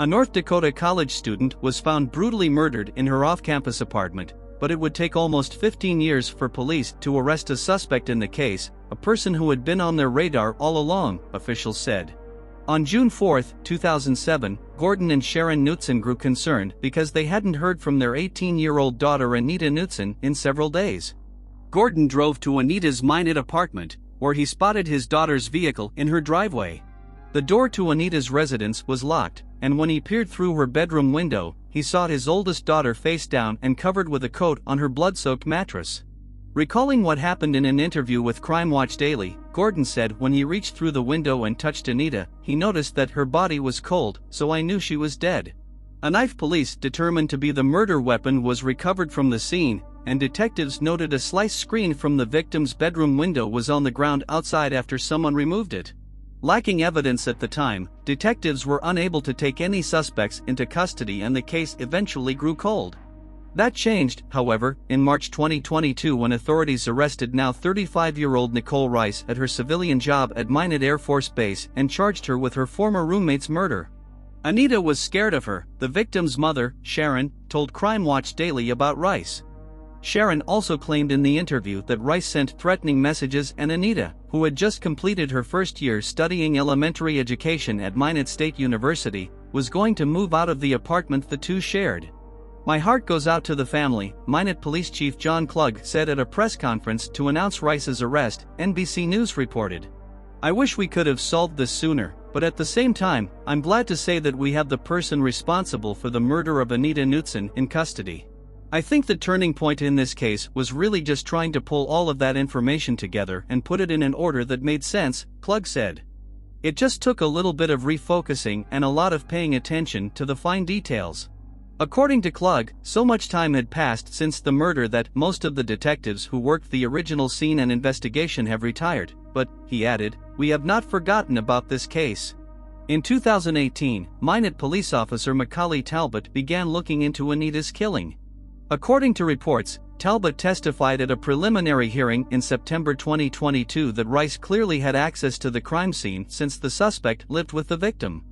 A North Dakota college student was found brutally murdered in her off-campus apartment, but it would take almost 15 years for police to arrest a suspect in the case, a person who had been on their radar all along, officials said. On June 4, 2007, Gordon and Sharon Knutson grew concerned because they hadn't heard from their 18-year-old daughter Anita Knutson in several days. Gordon drove to Anita's Minot apartment, where he spotted his daughter's vehicle in her driveway. The door to Anita's residence was locked, and when he peered through her bedroom window, he saw his oldest daughter face down and covered with a coat on her blood-soaked mattress. Recalling what happened in an interview with Crime Watch Daily, Gordon said when he reached through the window and touched Anita, he noticed that her body was cold, so I knew she was dead. A knife police determined to be the murder weapon was recovered from the scene, and detectives noted a sliced screen from the victim's bedroom window was on the ground outside after someone removed it. Lacking evidence at the time, detectives were unable to take any suspects into custody and the case eventually grew cold. That changed, however, in March 2022 when authorities arrested now 35-year-old Nicole Rice at her civilian job at Minot Air Force Base and charged her with her former roommate's murder. Anita was scared of her, the victim's mother, Sharon, told Crime Watch Daily about Rice. Sharon also claimed in the interview that Rice sent threatening messages and Anita, who had just completed her first year studying elementary education at Minot State University, was going to move out of the apartment the two shared. "My heart goes out to the family," Minot Police Chief John Klug said at a press conference to announce Rice's arrest, NBC News reported. "I wish we could have solved this sooner, but at the same time, I'm glad to say that we have the person responsible for the murder of Anita Knutson in custody. I think the turning point in this case was really just trying to pull all of that information together and put it in an order that made sense," Klug said. "It just took a little bit of refocusing and a lot of paying attention to the fine details." According to Klug, so much time had passed since the murder that most of the detectives who worked the original scene and investigation have retired, but, he added, "we have not forgotten about this case." In 2018, Minot police officer Macaulay Talbot began looking into Anita's killing. According to reports, Talbot testified at a preliminary hearing in September 2022 that Rice clearly had access to the crime scene since the suspect lived with the victim.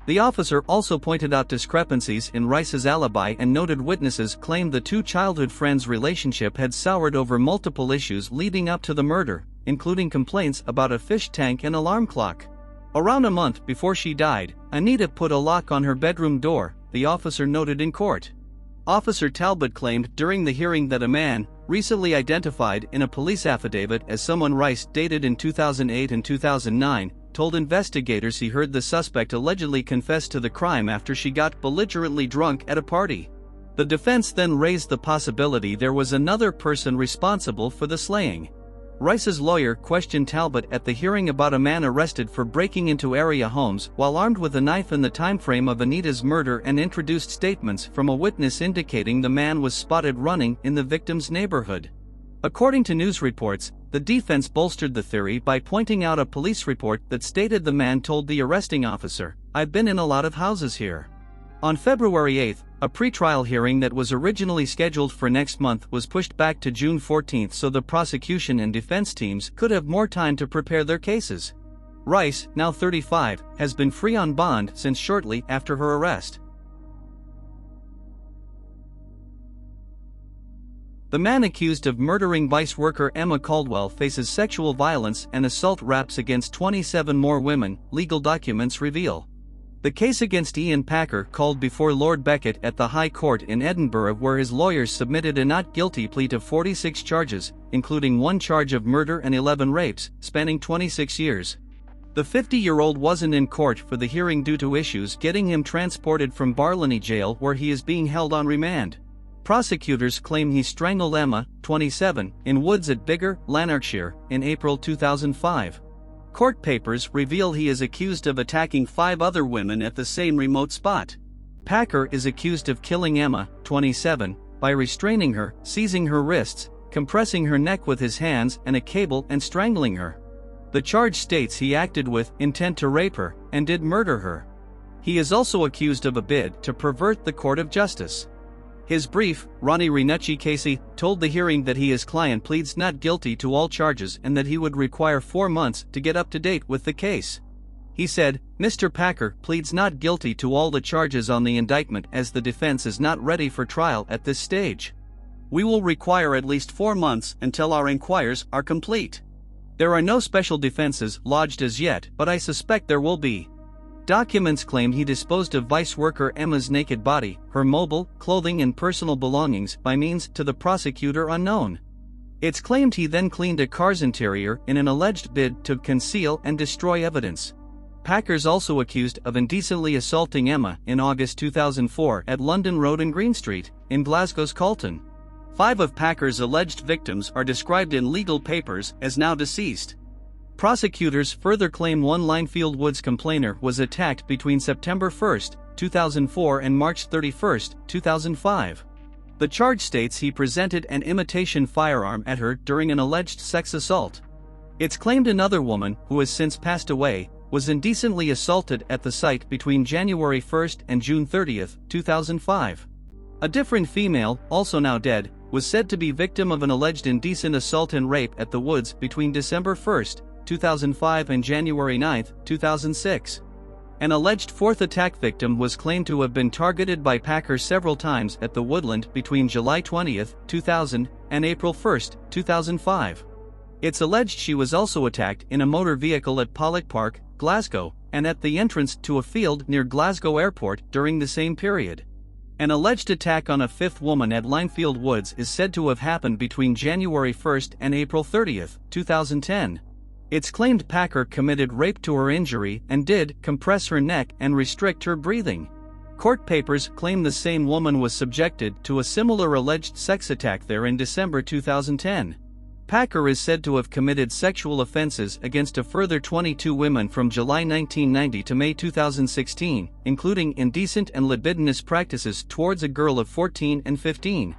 The officer also pointed out discrepancies in Rice's alibi and noted witnesses claimed the two childhood friends' relationship had soured over multiple issues leading up to the murder, including complaints about a fish tank and alarm clock. Around a month before she died, Anita put a lock on her bedroom door, the officer noted in court. Officer Talbot claimed during the hearing that a man, recently identified in a police affidavit as someone Rice dated in 2008 and 2009, told investigators he heard the suspect allegedly confess to the crime after she got belligerently drunk at a party. The defense then raised the possibility there was another person responsible for the slaying. Rice's lawyer questioned Talbot at the hearing about a man arrested for breaking into area homes while armed with a knife in the timeframe of Anita's murder and introduced statements from a witness indicating the man was spotted running in the victim's neighborhood. According to news reports, the defense bolstered the theory by pointing out a police report that stated the man told the arresting officer, "I've been in a lot of houses here." On February 8, a pretrial hearing that was originally scheduled for next month was pushed back to June 14 so the prosecution and defense teams could have more time to prepare their cases. Rice, now 35, has been free on bond since shortly after her arrest. The man accused of murdering Vice worker Emma Caldwell faces sexual violence and assault raps against 27 more women, legal documents reveal. The case against Ian Packer called before Lord Beckett at the High Court in Edinburgh, where his lawyers submitted a not guilty plea to 46 charges, including one charge of murder and 11 rapes, spanning 26 years. The 50-year-old wasn't in court for the hearing due to issues getting him transported from Barlinnie Jail, where he is being held on remand. Prosecutors claim he strangled Emma, 27, in woods at Biggar, Lanarkshire, in April 2005. Court papers reveal he is accused of attacking 5 other women at the same remote spot. Packer is accused of killing Emma, 27, by restraining her, seizing her wrists, compressing her neck with his hands and a cable and strangling her. The charge states he acted with intent to rape her and did murder her. He is also accused of a bid to pervert the court of justice. His brief, Ronnie Rinucci Casey, told the hearing that his client pleads not guilty to all charges and that he would require 4 months to get up to date with the case. He said, "Mr. Packer pleads not guilty to all the charges on the indictment as the defense is not ready for trial at this stage. We will require at least 4 months until our inquiries are complete. There are no special defenses lodged as yet, but I suspect there will be." Documents claim he disposed of vice worker Emma's naked body, her mobile, clothing and personal belongings by means to the prosecutor unknown. It's claimed he then cleaned a car's interior in an alleged bid to conceal and destroy evidence. Packer's also accused of indecently assaulting Emma in August 2004 at London Road and Green Street, in Glasgow's Calton. 5 of Packer's alleged victims are described in legal papers as now deceased. Prosecutors further claim one Linefield Woods complainer was attacked between September 1, 2004 and March 31, 2005. The charge states he presented an imitation firearm at her during an alleged sex assault. It's claimed another woman, who has since passed away, was indecently assaulted at the site between January 1 and June 30, 2005. A different female, also now dead, was said to be victim of an alleged indecent assault and rape at the Woods between December 1, 2005 and January 9, 2006. An alleged fourth attack victim was claimed to have been targeted by Packer several times at the Woodland between July 20, 2000 and April 1, 2005. It's alleged she was also attacked in a motor vehicle at Pollock Park, Glasgow, and at the entrance to a field near Glasgow Airport during the same period. An alleged attack on a fifth woman at Linefield Woods is said to have happened between January 1 and April 30, 2010. It's claimed Packer committed rape to her injury and did compress her neck and restrict her breathing. Court papers claim the same woman was subjected to a similar alleged sex attack there in December 2010. Packer is said to have committed sexual offenses against a further 22 women from July 1990 to May 2016, including indecent and libidinous practices towards a girl of 14 and 15.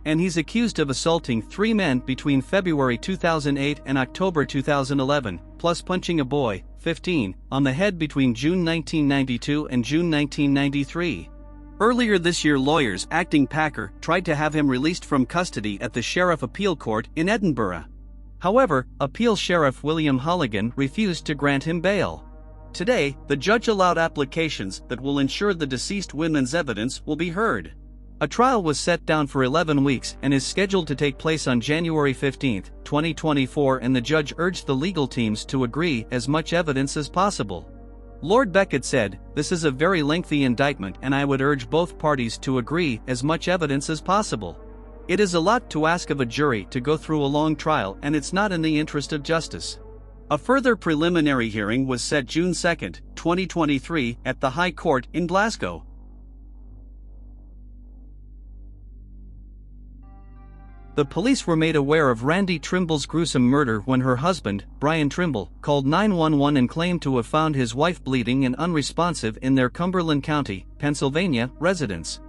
And he's accused of assaulting 3 men between February 2008 and October 2011, plus punching a boy, 15, on the head between June 1992 and June 1993. Earlier this year, lawyers acting Packer tried to have him released from custody at the Sheriff Appeal Court in Edinburgh. However, Appeal Sheriff William Holligan refused to grant him bail. Today, the judge allowed applications that will ensure the deceased women's evidence will be heard. A trial was set down for 11 weeks and is scheduled to take place on January 15, 2024, and the judge urged the legal teams to agree as much evidence as possible. Lord Beckett said, "This is a very lengthy indictment and I would urge both parties to agree as much evidence as possible. It is a lot to ask of a jury to go through a long trial and it's not in the interest of justice." A further preliminary hearing was set June 2, 2023, at the High Court in Glasgow. The police were made aware of Randi Trimble's gruesome murder when her husband, Brian Trimble, called 911 and claimed to have found his wife bleeding and unresponsive in their Cumberland County, Pennsylvania, residence.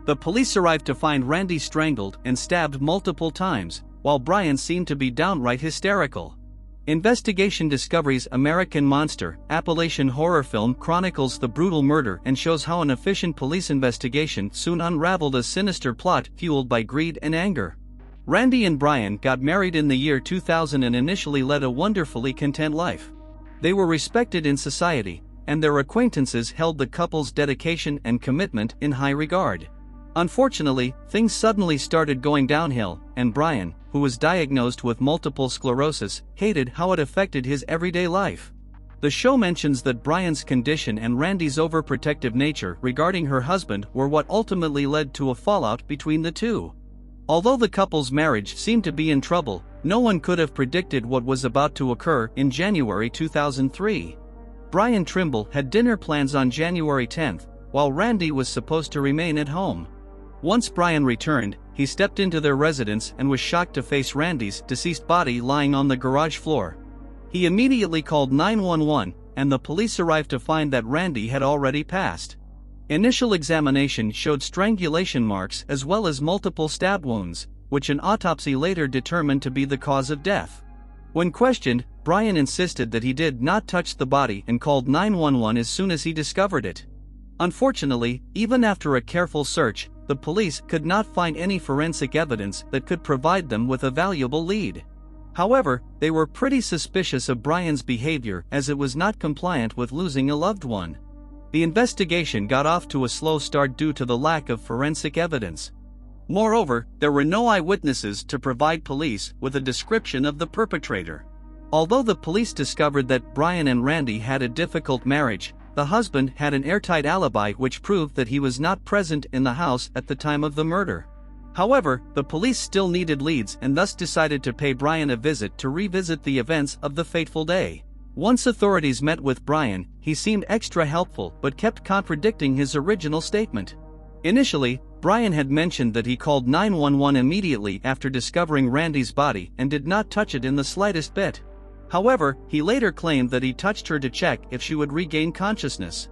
The police arrived to find Randi strangled and stabbed multiple times, while Brian seemed to be downright hysterical. Investigation discoveries American Monster, Appalachian horror film chronicles the brutal murder and shows how an efficient police investigation soon unraveled a sinister plot fueled by greed and anger. Randi and Brian got married in the year 2000 and initially led a wonderfully content life. They were respected in society, and their acquaintances held the couple's dedication and commitment in high regard. Unfortunately, things suddenly started going downhill, and Brian, who was diagnosed with multiple sclerosis, hated how it affected his everyday life. The show mentions that Brian's condition and Randi's overprotective nature regarding her husband were what ultimately led to a fallout between the two. Although the couple's marriage seemed to be in trouble, no one could have predicted what was about to occur in January 2003. Brian Trimble had dinner plans on January 10, while Randi was supposed to remain at home. Once Brian returned, he stepped into their residence and was shocked to face Randi's deceased body lying on the garage floor. He immediately called 911, and the police arrived to find that Randi had already passed. Initial examination showed strangulation marks as well as multiple stab wounds, which an autopsy later determined to be the cause of death. When questioned, Brian insisted that he did not touch the body and called 911 as soon as he discovered it. Unfortunately, even after a careful search, the police could not find any forensic evidence that could provide them with a valuable lead. However, they were pretty suspicious of Brian's behavior as it was not compliant with losing a loved one. The investigation got off to a slow start due to the lack of forensic evidence. Moreover, there were no eyewitnesses to provide police with a description of the perpetrator. Although the police discovered that Brian and Randi had a difficult marriage, the husband had an airtight alibi which proved that he was not present in the house at the time of the murder. However, the police still needed leads and thus decided to pay Brian a visit to revisit the events of the fateful day. Once authorities met with Brian, he seemed extra helpful but kept contradicting his original statement. Initially, Brian had mentioned that he called 911 immediately after discovering Randi's body and did not touch it in the slightest bit. However, he later claimed that he touched her to check if she would regain consciousness.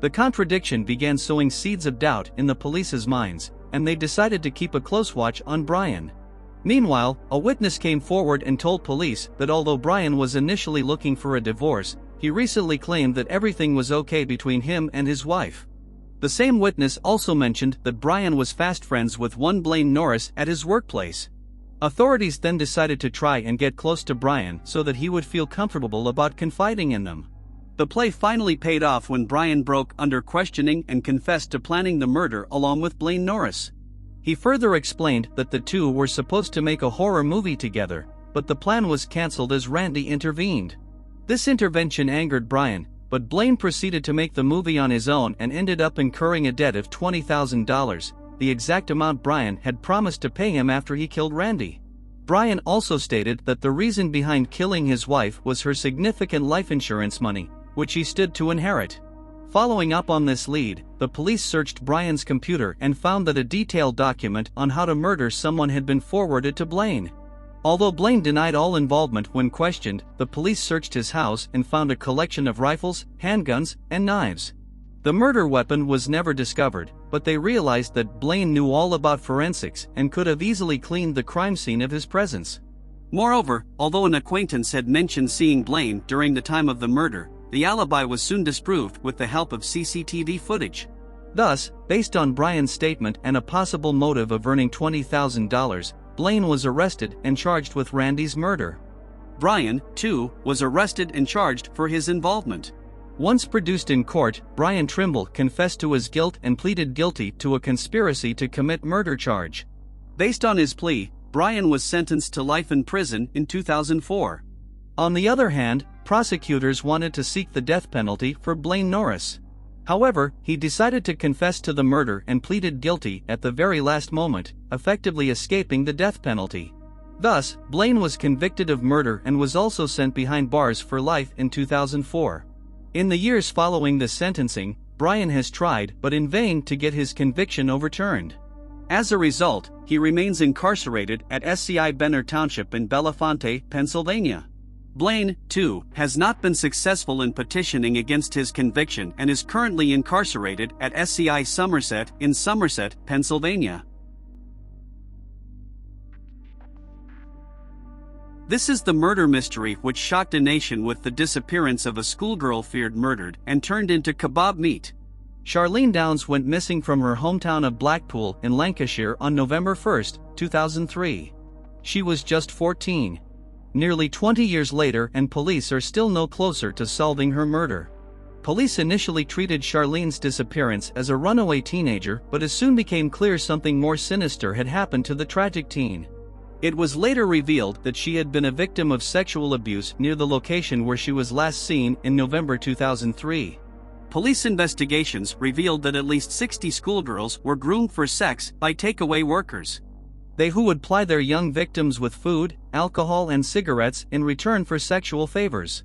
The contradiction began sowing seeds of doubt in the police's minds, and they decided to keep a close watch on Brian. Meanwhile, a witness came forward and told police that although Brian was initially looking for a divorce, he recently claimed that everything was okay between him and his wife. The same witness also mentioned that Brian was fast friends with one Blaine Norris at his workplace. Authorities then decided to try and get close to Brian so that he would feel comfortable about confiding in them. The play finally paid off when Brian broke under questioning and confessed to planning the murder along with Blaine Norris. He further explained that the two were supposed to make a horror movie together, but the plan was cancelled as Randi intervened. This intervention angered Brian, but Blaine proceeded to make the movie on his own and ended up incurring a debt of $20,000, the exact amount Brian had promised to pay him after he killed Randi. Brian also stated that the reason behind killing his wife was her significant life insurance money, which he stood to inherit. Following up on this lead, the police searched Brian's computer and found that a detailed document on how to murder someone had been forwarded to Blaine. Although Blaine denied all involvement when questioned, the police searched his house and found a collection of rifles, handguns, and knives. The murder weapon was never discovered, but they realized that Blaine knew all about forensics and could have easily cleaned the crime scene of his presence. Moreover, although an acquaintance had mentioned seeing Blaine during the time of the murder, the alibi was soon disproved with the help of CCTV footage. Thus, based on Brian's statement and a possible motive of earning $20,000, Blaine was arrested and charged with Randi's murder. Brian, too, was arrested and charged for his involvement. Once produced in court, Randi Trimble confessed to his guilt and pleaded guilty to a conspiracy to commit murder charge. Based on his plea, Brian was sentenced to life in prison in 2004. On the other hand, prosecutors wanted to seek the death penalty for Blaine Norris. However, he decided to confess to the murder and pleaded guilty at the very last moment, effectively escaping the death penalty. Thus, Blaine was convicted of murder and was also sent behind bars for life in 2004. In the years following this sentencing, Brian has tried, but in vain, to get his conviction overturned. As a result, he remains incarcerated at SCI Benner Township in Bellefonte, Pennsylvania. Blaine, too, has not been successful in petitioning against his conviction and is currently incarcerated at SCI Somerset in Somerset, Pennsylvania. This is the murder mystery which shocked a nation with the disappearance of a schoolgirl feared murdered and turned into kebab meat. Charlene Downes went missing from her hometown of Blackpool in Lancashire on November 1, 2003. She was just 14. Nearly 20 years later, and police are still no closer to solving her murder. Police initially treated Charlene's disappearance as a runaway teenager, but it soon became clear something more sinister had happened to the tragic teen. It was later revealed that she had been a victim of sexual abuse near the location where she was last seen in November 2003. Police investigations revealed that at least 60 schoolgirls were groomed for sex by takeaway workers. They who would ply their young victims with food, alcohol, and cigarettes in return for sexual favors.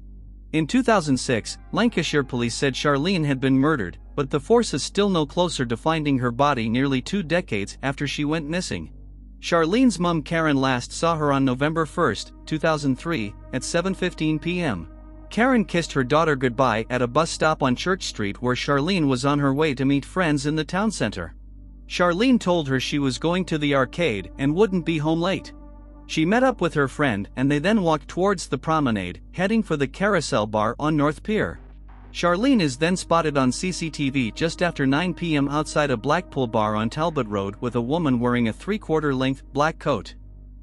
In 2006, Lancashire police said Charlene had been murdered, but the force is still no closer to finding her body nearly 2 decades after she went missing. Charlene's mom Karen last saw her on November 1, 2003, at 7:15 p.m. Karen kissed her daughter goodbye at a bus stop on Church Street where Charlene was on her way to meet friends in the town center. Charlene told her she was going to the arcade and wouldn't be home late. She met up with her friend and they then walked towards the promenade, heading for the Carousel Bar on North Pier. Charlene is then spotted on CCTV just after 9 p.m. outside a Blackpool bar on Talbot Road with a woman wearing a 3/4 length black coat.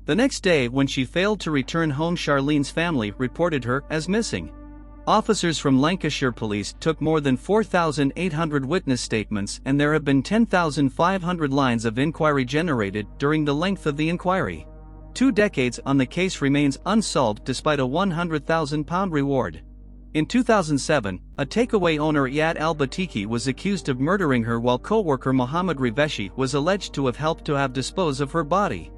The next day, when she failed to return home, Charlene's family reported her as missing. Officers from Lancashire Police took more than 4,800 witness statements, and there have been 10,500 lines of inquiry generated during the length of the inquiry. 2 decades on the case remains unsolved despite a £100,000 reward. In 2007, a takeaway owner Iyad al-Batiki was accused of murdering her, while co-worker Mohammed Riveshi was alleged to have helped to dispose of her body.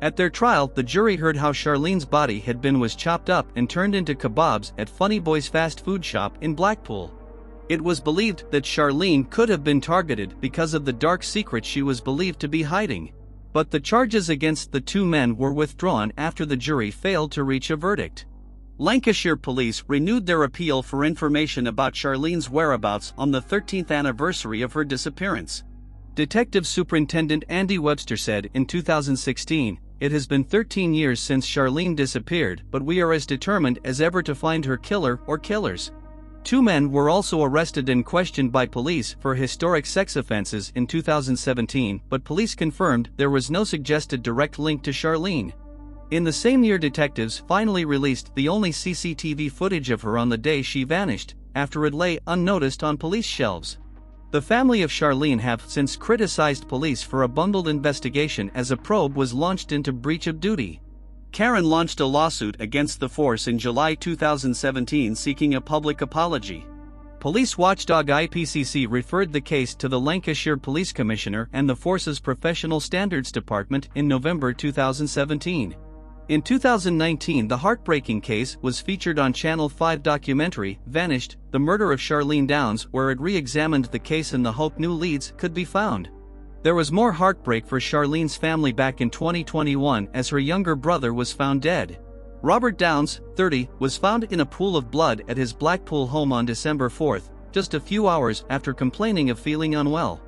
At their trial, the jury heard how Charlene's body was chopped up and turned into kebabs at Funny Boy's fast food shop in Blackpool. It was believed that Charlene could have been targeted because of the dark secret she was believed to be hiding. But the charges against the 2 men were withdrawn after the jury failed to reach a verdict. Lancashire Police renewed their appeal for information about Charlene's whereabouts on the 13th anniversary of her disappearance. Detective Superintendent Andy Webster said in 2016, "It has been 13 years since Charlene disappeared, but we are as determined as ever to find her killer or killers." 2 men were also arrested and questioned by police for historic sex offenses in 2017, but police confirmed there was no suggested direct link to Charlene. In the same year, detectives finally released the only CCTV footage of her on the day she vanished, after it lay unnoticed on police shelves. The family of Charlene have since criticized police for a bungled investigation as a probe was launched into breach of duty. Karen launched a lawsuit against the force in July 2017 seeking a public apology. Police watchdog IPCC referred the case to the Lancashire Police Commissioner and the force's Professional Standards Department in November 2017. In 2019, the heartbreaking case was featured on Channel 5 documentary, Vanished, The Murder of Charlene Downes, where it re-examined the case in the hope new leads could be found. There was more heartbreak for Charlene's family back in 2021 as her younger brother was found dead. Robert Downes, 30, was found in a pool of blood at his Blackpool home on December 4, just a few hours after complaining of feeling unwell.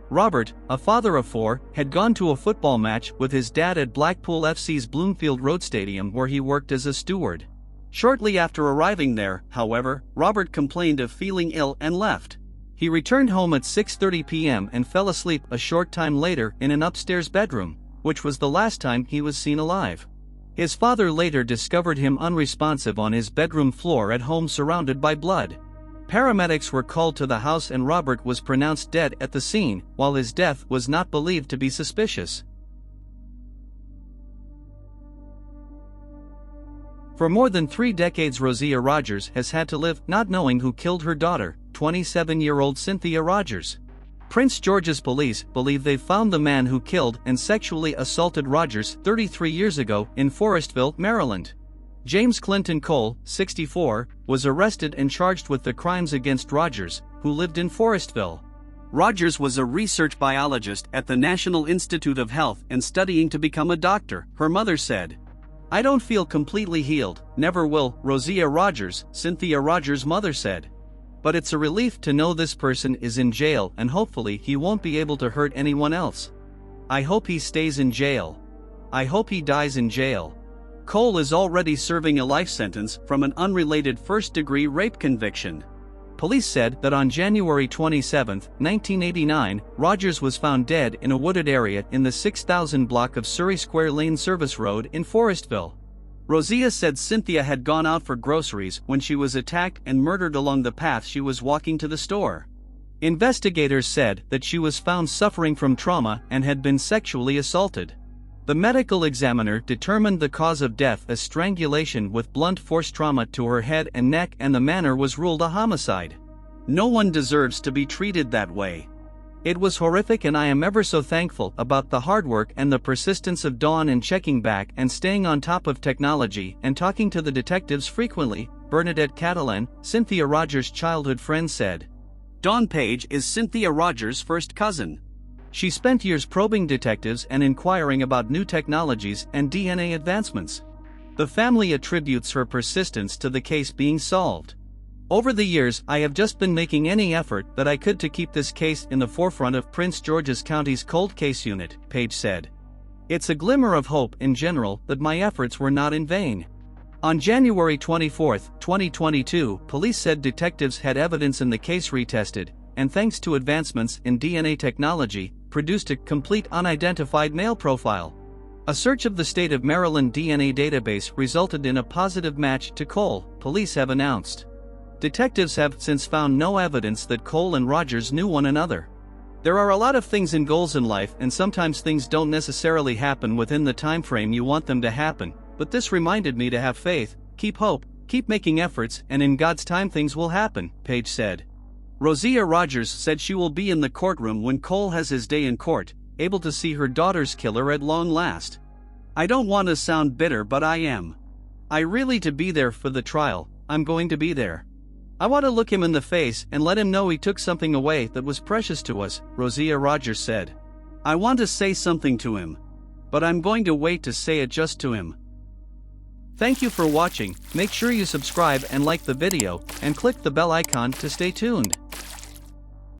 Robert, a father of 4, had gone to a football match with his dad at Blackpool FC's Bloomfield Road Stadium, where he worked as a steward. Shortly after arriving there, however, Robert complained of feeling ill and left. He returned home at 6:30 p.m. and fell asleep a short time later in an upstairs bedroom, which was the last time he was seen alive. His father later discovered him unresponsive on his bedroom floor at home, surrounded by blood. Paramedics were called to the house and Robert was pronounced dead at the scene, while his death was not believed to be suspicious. For more than 3 decades, Cynthia Rodgers has had to live not knowing who killed her daughter, 27-year-old Cynthia Rodgers. Prince George's police believe they've found the man who killed and sexually assaulted Rodgers 33 years ago in Forestville, Maryland. James Clinton Cole, 64, was arrested and charged with the crimes against Rodgers, who lived in Forestville. Rodgers was a research biologist at the National Institute of Health and studying to become a doctor, her mother said. "I don't feel completely healed, never will," Cynthia Rodgers, Cynthia Rodgers' mother said. "But it's a relief to know this person is in jail and hopefully he won't be able to hurt anyone else. I hope he stays in jail. I hope he dies in jail." Cole is already serving a life sentence from an unrelated first-degree rape conviction. Police said that on January 27, 1989, Rodgers was found dead in a wooded area in the 6000 block of Surrey Square Lane Service Road in Forestville. Cynthia said Cynthia had gone out for groceries when she was attacked and murdered along the path she was walking to the store. Investigators said that she was found suffering from trauma and had been sexually assaulted. The medical examiner determined the cause of death as strangulation with blunt force trauma to her head and neck, and the manner was ruled a homicide. "No one deserves to be treated that way. It was horrific, and I am ever so thankful about the hard work and the persistence of Dawn in checking back and staying on top of technology and talking to the detectives frequently," Bernadette Catalan, Cynthia Rodgers' childhood friend, said. Dawn Page is Cynthia Rodgers' first cousin. She spent years probing detectives and inquiring about new technologies and DNA advancements. The family attributes her persistence to the case being solved. "Over the years, I have just been making any effort that I could to keep this case in the forefront of Prince George's County's cold case unit," Page said. "It's a glimmer of hope in general that my efforts were not in vain." On January 24, 2022, police said detectives had evidence in the case retested, and thanks to advancements in DNA technology, produced a complete unidentified male profile. A search of the state of Maryland DNA database resulted in a positive match to Cole, police have announced. Detectives have since found no evidence that Cole and Rodgers knew one another. There are a lot of things and goals in life, and sometimes things don't necessarily happen within the time frame you want them to happen, but this reminded me to have faith, keep hope, keep making efforts, and in God's time things will happen, Page said. Cynthia Rodgers said she will be in the courtroom when Cole has his day in court, able to see her daughter's killer at long last. I don't want to sound bitter, but I am. I really to be there for the trial. I'm going to be there. I want to look him in the face and let him know he took something away that was precious to us, Cynthia Rodgers said. I want to say something to him. But I'm going to wait to say it just to him. Thank you for watching. Make sure you subscribe and like the video, and click the bell icon to stay tuned.